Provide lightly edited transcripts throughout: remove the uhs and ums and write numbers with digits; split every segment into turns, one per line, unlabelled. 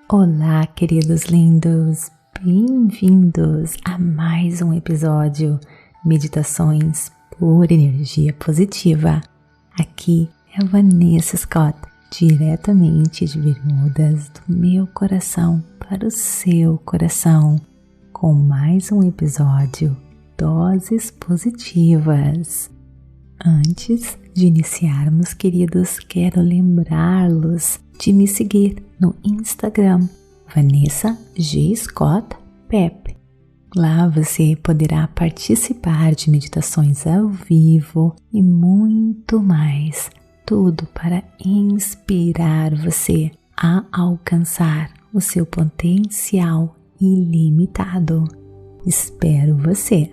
Olá, queridos lindos, bem-vindos a mais um episódio Meditações por Energia Positiva. Aqui é a Vanessa Scott, diretamente de Bermudas, do meu coração para o seu coração, com mais um episódio Doses Positivas. Antes de iniciarmos, queridos, quero lembrá-los de me seguir no Instagram, Vanessa G. Scott Pep. Lá você poderá participar de meditações ao vivo e muito mais. Tudo para inspirar você a alcançar o seu potencial ilimitado. Espero você.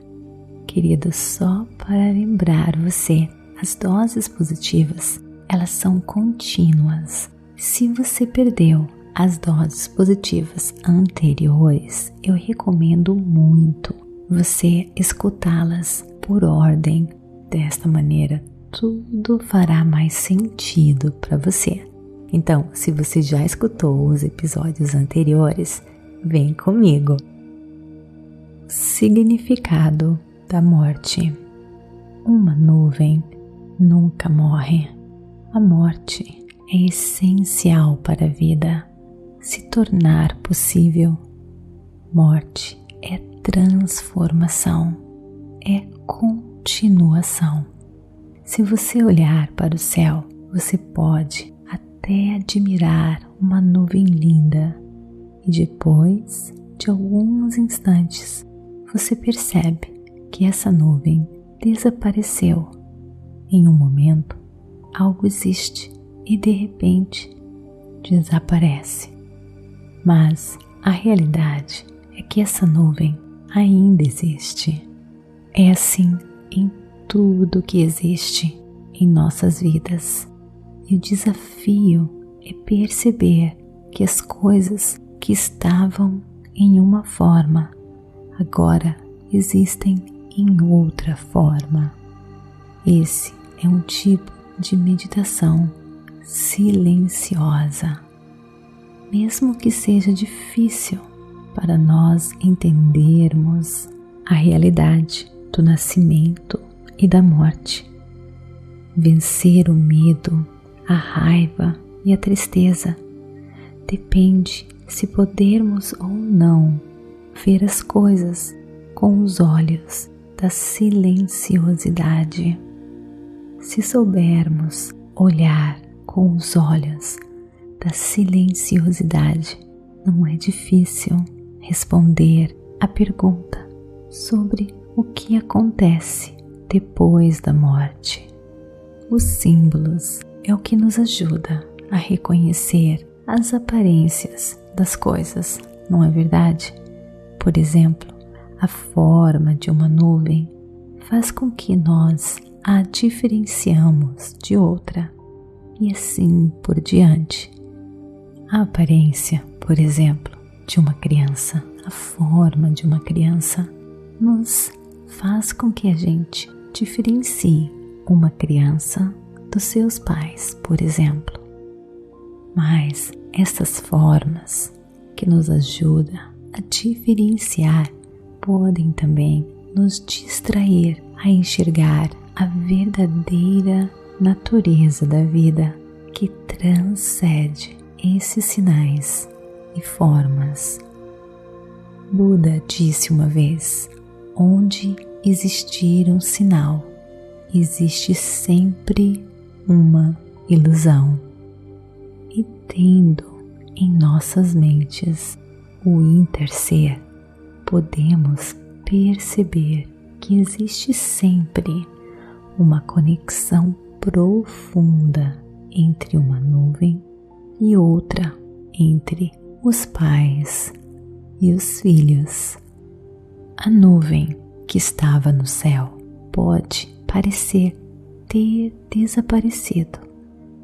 Querido, só para lembrar você, as doses positivas, elas são contínuas. Se você perdeu as doses positivas anteriores, eu recomendo muito você escutá-las por ordem. Desta maneira, tudo fará mais sentido para você. Então, se você já escutou os episódios anteriores, vem comigo. Significado da morte. Uma nuvem nunca morre. A morte é essencial para a vida se tornar possível. Morte é transformação, é continuação. Se você olhar para o céu, você pode até admirar uma nuvem linda e depois de alguns instantes você percebe que essa nuvem desapareceu. Em um momento, algo existe e de repente desaparece. Mas a realidade é que essa nuvem ainda existe. É assim em tudo que existe em nossas vidas. E o desafio é perceber que as coisas que estavam em uma forma agora existem em outra forma. Esse é um tipo de meditação silenciosa. Mesmo que seja difícil para nós entendermos a realidade do nascimento e da morte, vencer o medo, a raiva e a tristeza depende se podermos ou não ver as coisas com os olhos da silenciosidade. Se soubermos olhar com os olhos da silenciosidade, não é difícil responder a pergunta sobre o que acontece depois da morte. Os símbolos é o que nos ajuda a reconhecer as aparências das coisas, não é verdade? Por exemplo, a forma de uma nuvem faz com que nós a diferenciamos de outra e assim por diante. A aparência, por exemplo, de uma criança, a forma de uma criança, nos faz com que a gente diferencie uma criança dos seus pais, por exemplo. Mas essas formas que nos ajudam a diferenciar podem também nos distrair a enxergar a verdadeira natureza da vida que transcende esses sinais e formas. Buda disse uma vez: onde existir um sinal, existe sempre uma ilusão. E tendo em nossas mentes o interser, podemos perceber que existe sempre uma conexão profunda entre uma nuvem e outra, entre os pais e os filhos. A nuvem que estava no céu pode parecer ter desaparecido,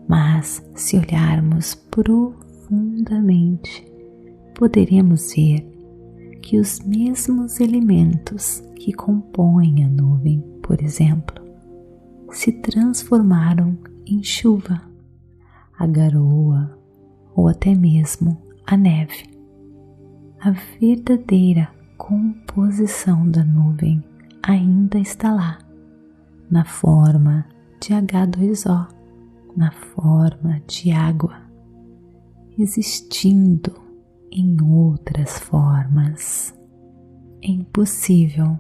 mas se olharmos profundamente, poderemos ver que os mesmos elementos que compõem a nuvem, por exemplo, se transformaram em chuva, a garoa ou até mesmo a neve. A verdadeira composição da nuvem ainda está lá, na forma de H2O, na forma de água, existindo em outras formas. É impossível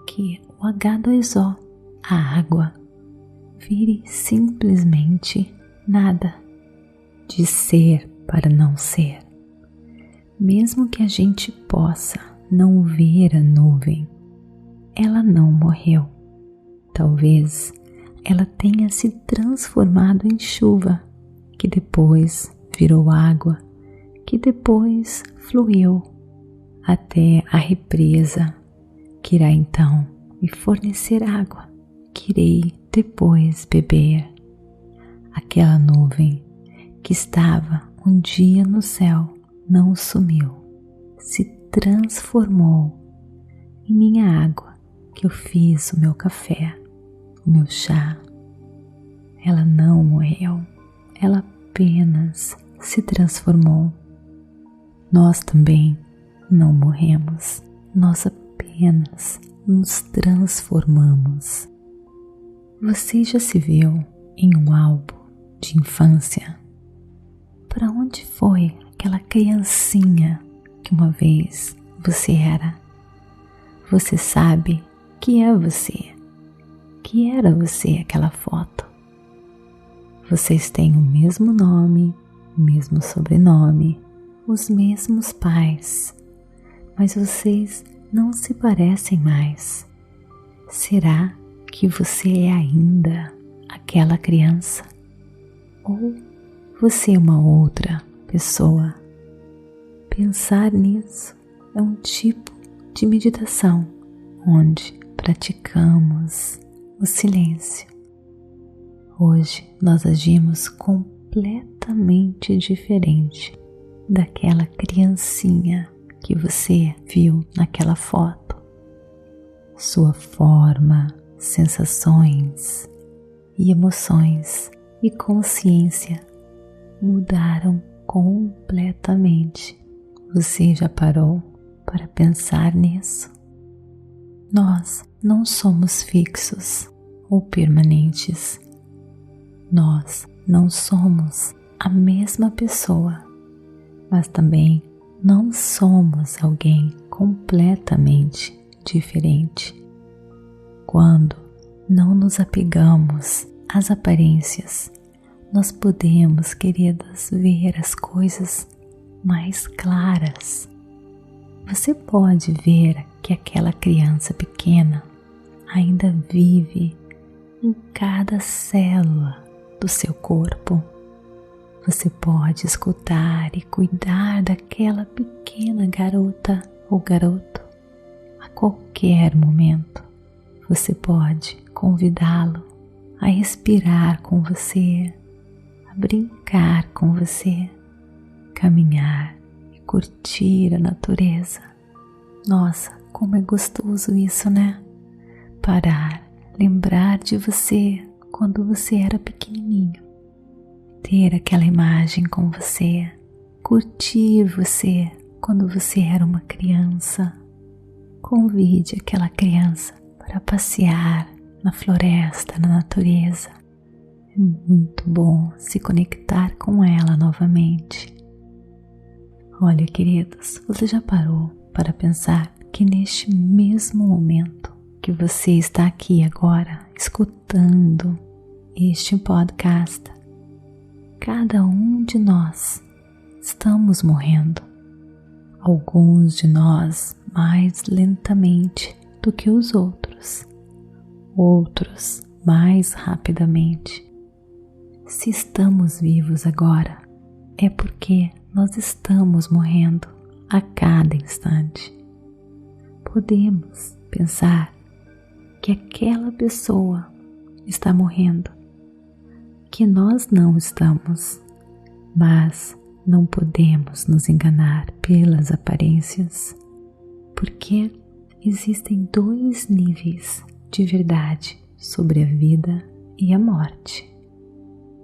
que o H2O, a água, vire simplesmente nada, de ser para não ser. Mesmo que a gente possa não ver a nuvem, ela não morreu. Talvez ela tenha se transformado em chuva, que depois virou água, que depois fluiu até a represa, que irá então me fornecer água, que irei depois beber. Aquela nuvem que estava um dia no céu não sumiu, se transformou em minha água, que eu fiz o meu café, o meu chá. Ela não morreu, ela apenas se transformou. Nós também não morremos, nós apenas nos transformamos. Você já se viu em um álbum de infância? Para onde foi aquela criancinha que uma vez você era? Você sabe que é você, que era você aquela foto. Vocês têm o mesmo nome, o mesmo sobrenome, os mesmos pais, mas vocês não se parecem mais. Será que você é ainda aquela criança? Ou você é uma outra pessoa? Pensar nisso é um tipo de meditação onde praticamos o silêncio. Hoje nós agimos completamente diferente daquela criancinha que você viu naquela foto. Sua forma, sensações e emoções e consciência mudaram completamente. Você já parou para pensar nisso? Nós não somos fixos ou permanentes. Nós não somos a mesma pessoa, mas também não somos alguém completamente diferente. Quando não nos apegamos às aparências, nós podemos, queridas, ver as coisas mais claras. Você pode ver que aquela criança pequena ainda vive em cada célula do seu corpo. Você pode escutar e cuidar daquela pequena garota ou garoto a qualquer momento. Você pode convidá-lo a respirar com você, a brincar com você, caminhar e curtir a natureza. Nossa, como é gostoso isso, né? Parar, lembrar de você quando você era pequenininho, ter aquela imagem com você, curtir você quando você era uma criança. Convide aquela criança para passear na floresta, na natureza. É muito bom se conectar com ela novamente. Olha, queridos, você já parou para pensar que neste mesmo momento que você está aqui agora, escutando este podcast, cada um de nós estamos morrendo. Alguns de nós mais lentamente do que os outros, outros mais rapidamente. Se estamos vivos agora, é porque nós estamos morrendo a cada instante. Podemos pensar que aquela pessoa está morrendo, que nós não estamos, mas não podemos nos enganar pelas aparências, porque existem dois níveis de verdade sobre a vida e a morte.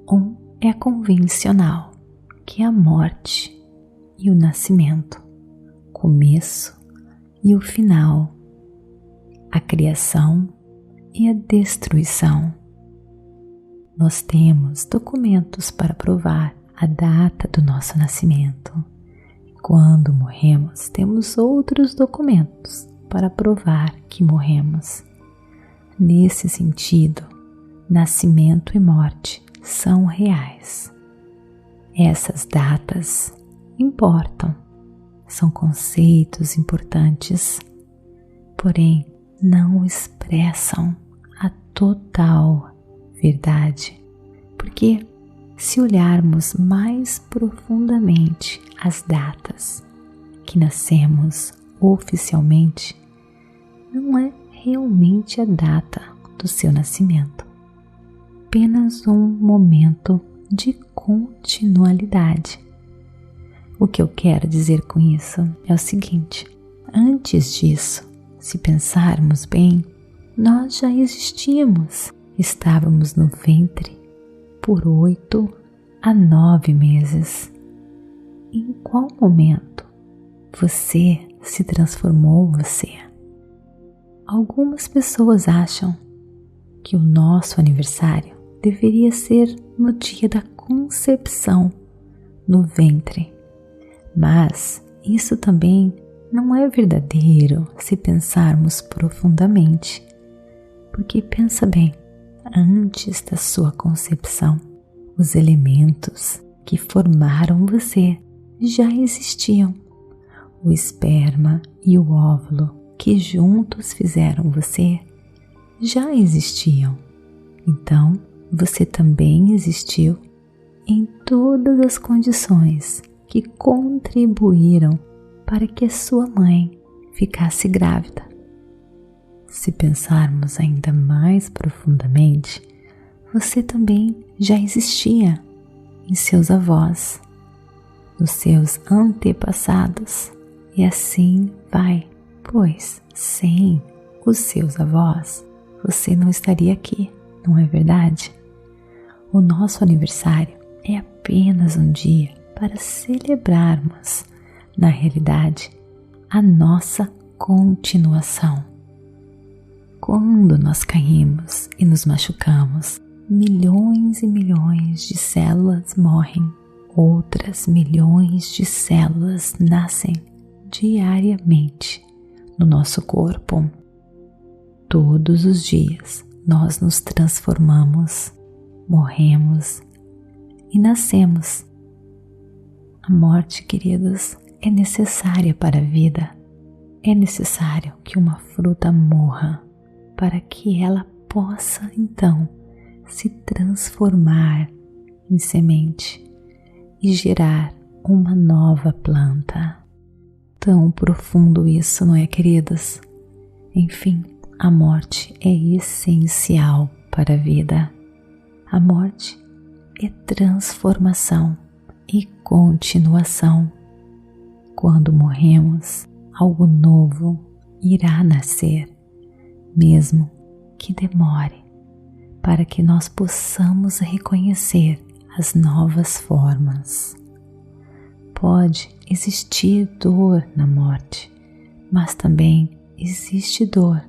Um é convencional, que é a morte, e o nascimento, começo e o final, a criação e a destruição. Nós temos documentos para provar a data do nosso nascimento. Quando morremos, temos outros documentos para provar que morremos. Nesse sentido, nascimento e morte são reais. Essas datas importam, são conceitos importantes, porém não expressam a total verdade, porque se olharmos mais profundamente as datas que nascemos oficialmente, não é realmente a data do seu nascimento, apenas um momento de continuidade. O que eu quero dizer com isso é o seguinte: antes disso, se pensarmos bem, nós já existíamos, estávamos no ventre por 8 a 9 meses. Em qual momento você se transformou você? Algumas pessoas acham que o nosso aniversário deveria ser no dia da concepção, no ventre. Mas isso também não é verdadeiro se pensarmos profundamente. Porque pensa bem, antes da sua concepção, os elementos que formaram você já existiam. O esperma e o óvulo que juntos fizeram você já existiam. Então, você também existiu em todas as condições que contribuíram para que a sua mãe ficasse grávida. Se pensarmos ainda mais profundamente, você também já existia em seus avós, nos seus antepassados, e assim vai, pois sem os seus avós você não estaria aqui, não é verdade? O nosso aniversário é apenas um dia para celebrarmos, na realidade, a nossa continuação. Quando nós caímos e nos machucamos, milhões e milhões de células morrem, outras milhões de células nascem diariamente no nosso corpo. Todos os dias nós nos transformamos, morremos e nascemos. A morte, queridos, é necessária para a vida. É necessário que uma fruta morra para que ela possa, então, se transformar em semente e gerar uma nova planta. Tão profundo isso, não é, queridos? Enfim, a morte é essencial para a vida. A morte é transformação e continuação. Quando morremos, algo novo irá nascer, mesmo que demore, para que nós possamos reconhecer as novas formas. Pode existir dor na morte, mas também existe dor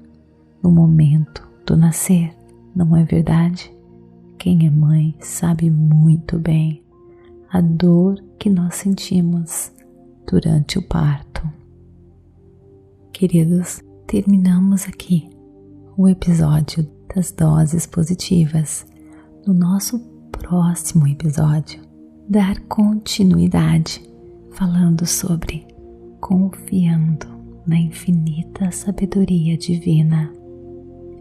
no momento do nascer, não é verdade? Quem é mãe sabe muito bem a dor que nós sentimos durante o parto. Queridos, terminamos aqui o episódio das doses positivas. No nosso próximo episódio, dar continuidade falando sobre confiando na infinita sabedoria divina.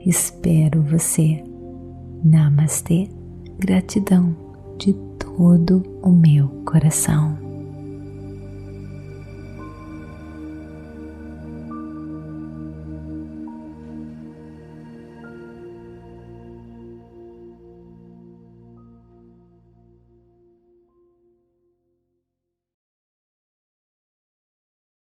Espero você. Namastê, gratidão de todo o meu coração.